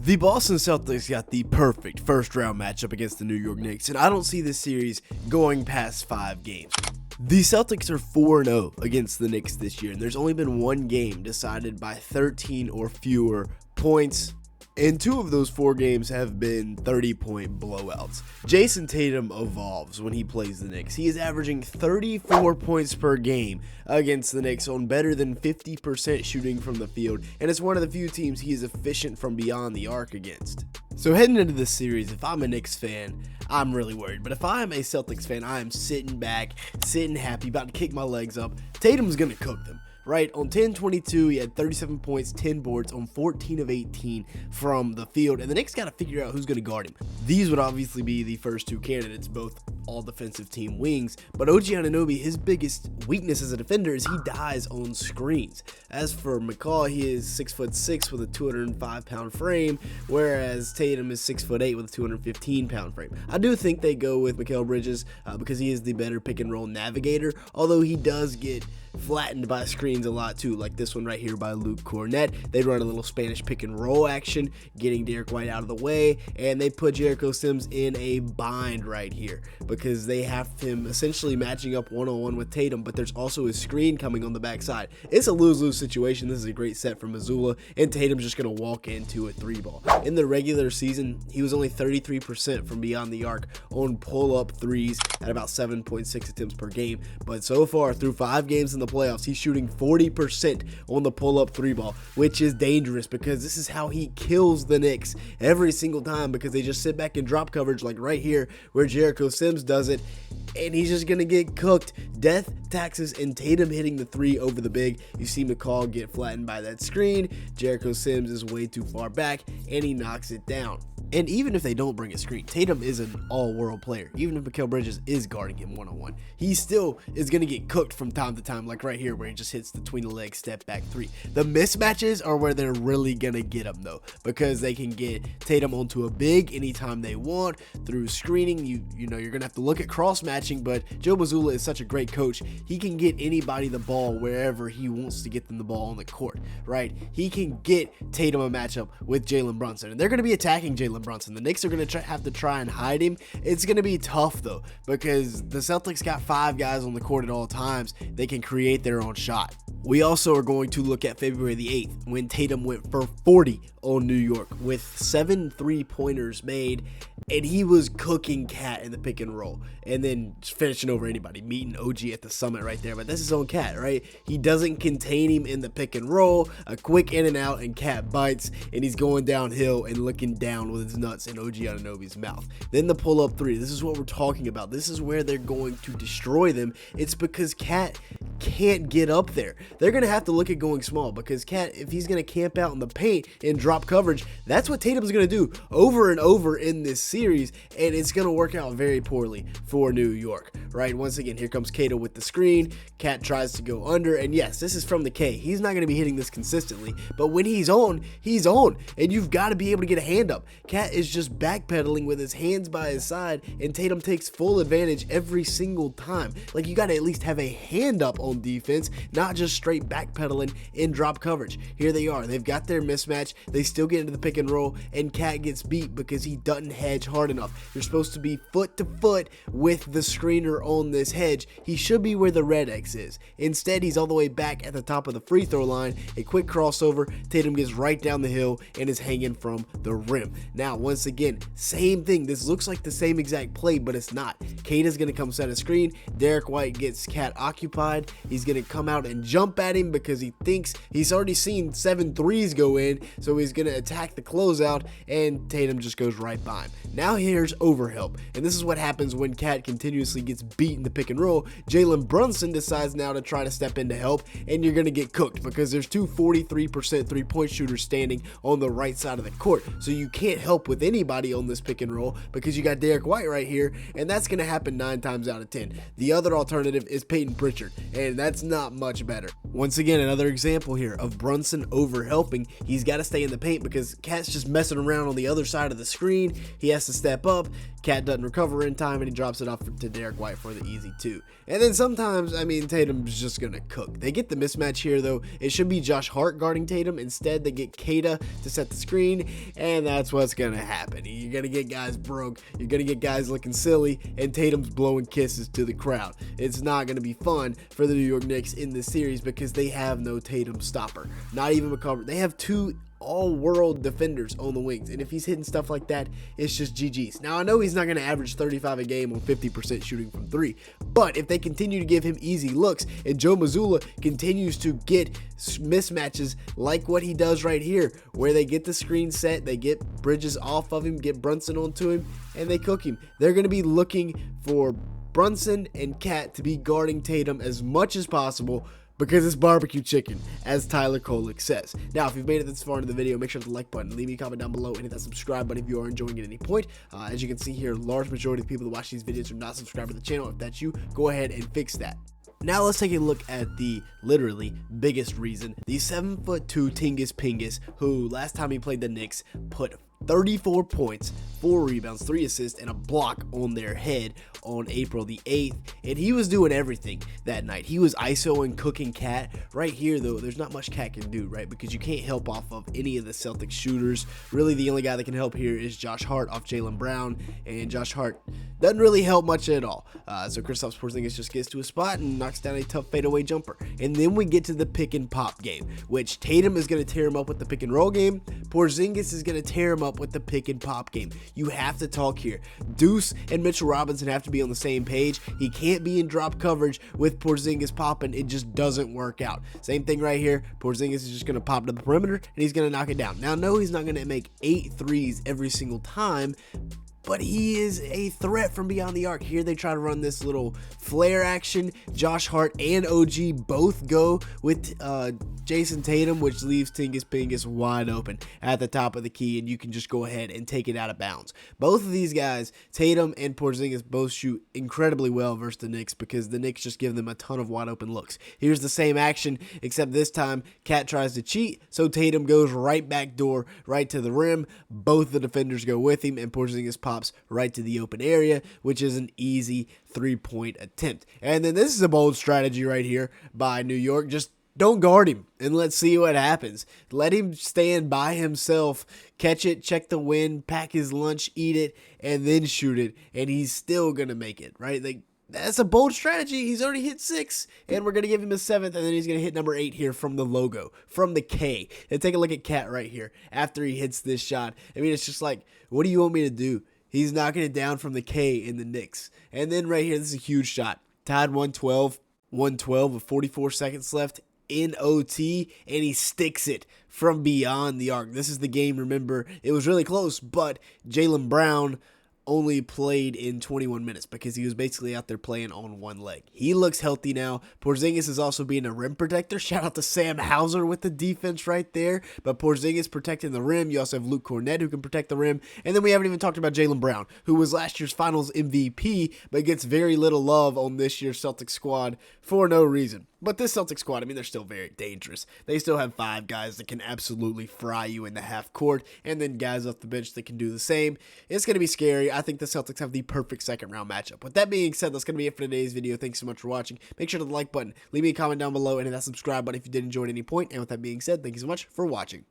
The Boston Celtics got the perfect first-round matchup against the New York Knicks, and I don't see this series going past 5 games. The Celtics are 4-0 against the Knicks this year, and there's only been one game decided by 13 or fewer points, and 2 of those 4 games have been 30-point blowouts. Jayson Tatum evolves when he plays the Knicks. He is averaging 34 points per game against the Knicks on better than 50% shooting from the field, and it's one of the few teams he is efficient from beyond the arc against. So heading into this series, if I'm a Knicks fan, I'm really worried. But if I'm a Celtics fan, I am sitting back, sitting happy, about to kick my legs up. Tatum's going to cook them. Right, on 10-22, he had 37 points, 10 boards on 14 of 18 from the field, and the Knicks got to figure out who's going to guard him. These would obviously be the first 2 candidates, both all-defensive team wings, but OG Anunoby, his biggest weakness as a defender is he dies on screens. As for McCaw, he is 6'6" with a 205-pound frame, whereas Tatum is 6'8" with a 215-pound frame. I do think they go with Mikal Bridges because he is the better pick-and-roll navigator, although he does get flattened by screens a lot too, like this one right here by Luke Cornett. They run a little Spanish pick and roll action, getting Derek White out of the way, and they put Jericho Sims in a bind right here because they have him essentially matching up one-on-one with Tatum, but there's also a screen coming on the backside. It's a lose-lose situation. This is a great set from Missoula, and Tatum's just going to walk into a 3-ball. In the regular season, he was only 33% from beyond the arc on pull-up threes at about 7.6 attempts per game, but so far through 5 games in the playoffs, he's shooting 40% on the pull-up 3-ball, which is dangerous because this is how he kills the Knicks every single time, because they just sit back and drop coverage like right here where Jericho Sims does it, and he's just going to get cooked. Death, taxes, and Tatum hitting the 3 over the big. You see McCall get flattened by that screen. Jericho Sims is way too far back, and he knocks it down. And even if they don't bring a screen, Tatum is an all-world player. Even if Mikal Bridges is guarding him one-on-one, he still is going to get cooked from time to time, like right here where he just hits the between-the-leg step-back 3. The mismatches are where they're really going to get him, though, because they can get Tatum onto a big anytime they want through screening. You know, you're going to have to look at cross-matching, but Joe Mazzulla is such a great coach. He can get anybody the ball wherever he wants to get them the ball on the court, right? He can get Tatum a matchup with Jalen Brunson, and they're going to be attacking Jalen Brunson. The Knicks are going to have to try and hide him. It's going to be tough, though, because the Celtics got 5 guys on the court at all times. They can create their own shot. We also are going to look at February the 8th when Tatum went for 40 on New York with 7 3-pointers made, and he was cooking Cat in the pick and roll and then finishing over anybody, meeting OG at the summit right there. But this is on Cat, right? He doesn't contain him in the pick and roll, a quick in and out, and Cat bites, and he's going downhill and looking down with his nuts in OG Anunoby's mouth. Then the pull-up 3. This is what we're talking about. This is where they're going to destroy them. It's because Cat can't get up there. They're going to have to look at going small because Cat, if he's going to camp out in the paint and drop coverage, that's what Tatum's going to do over and over in this series, and it's going to work out very poorly for New York, right? Once again, here comes Cato with the screen. Cat tries to go under, and yes, this is from the K. He's not going to be hitting this consistently, but when he's on, and you've got to be able to get a hand up. Cat is just backpedaling with his hands by his side, and Tatum takes full advantage every single time. Like, you got to at least have a hand up on defense, not just straight backpedaling in drop coverage. Here they are. They've got their mismatch. They still get into the pick and roll, and Cat gets beat because he doesn't hedge hard enough. You're supposed to be foot to foot with the screener on this hedge. He should be where the red X is. Instead, he's all the way back at the top of the free throw line. A quick crossover. Tatum gets right down the hill and is hanging from the rim. Now, once again, same thing. This looks like the same exact play, but it's not. Kata's going to come set a screen. Derek White gets Cat occupied. He's going to come out and jump at him because he thinks he's already seen 7 threes go in, so he's going to attack the closeout, and Tatum just goes right by him. Now here's overhelp, and this is what happens when Cat continuously gets beat in the pick and roll. Jalen Brunson decides now to try to step in to help, and you're going to get cooked because there's 2 43% 3-point shooters standing on the right side of the court, so you can't help with anybody on this pick and roll because you got Derek White right here, and that's going to happen 9 times out of 10. The other alternative is Peyton Pritchard, and that's not much better. Once again, another example here of Brunson overhelping. He's got to stay in the paint because Cat's just messing around on the other side of the screen. He has has to step up. Cat doesn't recover in time, and he drops it off to Derek White for the easy 2. And then sometimes, I mean, Tatum's just going to cook. They get the mismatch here, though. It should be Josh Hart guarding Tatum. Instead, they get Kata to set the screen, and that's what's going to happen. You're going to get guys broke. You're going to get guys looking silly, and Tatum's blowing kisses to the crowd. It's not going to be fun for the New York Knicks in this series because they have no Tatum stopper. Not even McCover. They have 2 all-world defenders on the wings, and if he's hitting stuff like that, it's just GG's. Now, I know he's not going to average 35 a game on 50% shooting from 3, but if they continue to give him easy looks, and Joe Mazzulla continues to get mismatches like what he does right here, where they get the screen set, they get Bridges off of him, get Brunson onto him, and they cook him. They're going to be looking for Brunson and Cat to be guarding Tatum as much as possible, because it's barbecue chicken, as Tyler Kolek says. Now, if you've made it this far into the video, make sure to hit the like button, leave me a comment down below, and hit that subscribe button if you are enjoying it at any point. As you can see here, large majority of the people that watch these videos are not subscribed to the channel. If that's you, go ahead and fix that. Now let's take a look at the literally biggest reason. The 7'2" Tingus Pingus, who last time he played the Knicks put 34 points, 4 rebounds, 3 assists, and a block on their head on April the 8th. And he was doing everything that night. He was ISOing, cooking Cat. Right here, though, there's not much Cat can do, right? Because you can't help off of any of the Celtics shooters. Really, the only guy that can help here is Josh Hart off Jaylen Brown. And Josh Hart doesn't really help much at all. So Kristaps Porzingis just gets to a spot and knocks down a tough fadeaway jumper. And then we get to the pick and pop game, which Tatum is going to tear him up with the pick and roll game. Porzingis is going to tear him up with the pick and pop game. You have to talk here. Deuce and Mitchell Robinson have to be on the same page. He can't be in drop coverage with Porzingis popping. It just doesn't work out. Same thing right here. Porzingis is just going to pop to the perimeter and he's going to knock it down. Now, no, he's not going to make 8 threes every single time, but he is a threat from beyond the arc. Here they try to run this little flare action. Josh Hart and OG both go with Jayson Tatum, which leaves Tingus Pingus wide open at the top of the key, and you can just go ahead and take it out of bounds. Both of these guys, Tatum and Porzingis, both shoot incredibly well versus the Knicks because the Knicks just give them a ton of wide open looks. Here's the same action, except this time Cat tries to cheat, so Tatum goes right back door, right to the rim. Both the defenders go with him, and Porzingis pops right to the open area, which is an easy 3-point attempt. And then this is a bold strategy right here by New York. Just don't guard him and let's see what happens. Let him stand by himself, catch it, check the wind, pack his lunch, eat it, and then shoot it, and he's still gonna make it, right? Like, that's a bold strategy. He's already hit 6, and we're going to give him a 7th, and then he's going to hit number 8 here from the logo, from the K. And take a look at Cat right here after he hits this shot. I mean, it's just like, what do you want me to do? He's knocking it down from the K in the Knicks. And then right here, this is a huge shot. Tied 112 with 44 seconds left in OT, and he sticks it from beyond the arc. This is the game, remember, it was really close, but Jaylen Brown only played in 21 minutes because he was basically out there playing on one leg. He looks healthy now. Porzingis is also being a rim protector. Shout out to Sam Hauser with the defense right there. But Porzingis protecting the rim. You also have Luke Cornett who can protect the rim. And then we haven't even talked about Jaylen Brown, who was last year's Finals MVP, but gets very little love on this year's Celtics squad for no reason. But this Celtics squad, I mean, they're still very dangerous. They still have 5 guys that can absolutely fry you in the half court, and then guys off the bench that can do the same. It's going to be scary. I think the Celtics have the perfect second round matchup. With that being said, that's going to be it for today's video. Thanks so much for watching. Make sure to hit the like button, leave me a comment down below, and hit that subscribe button if you did enjoy at any point. And with that being said, thank you so much for watching.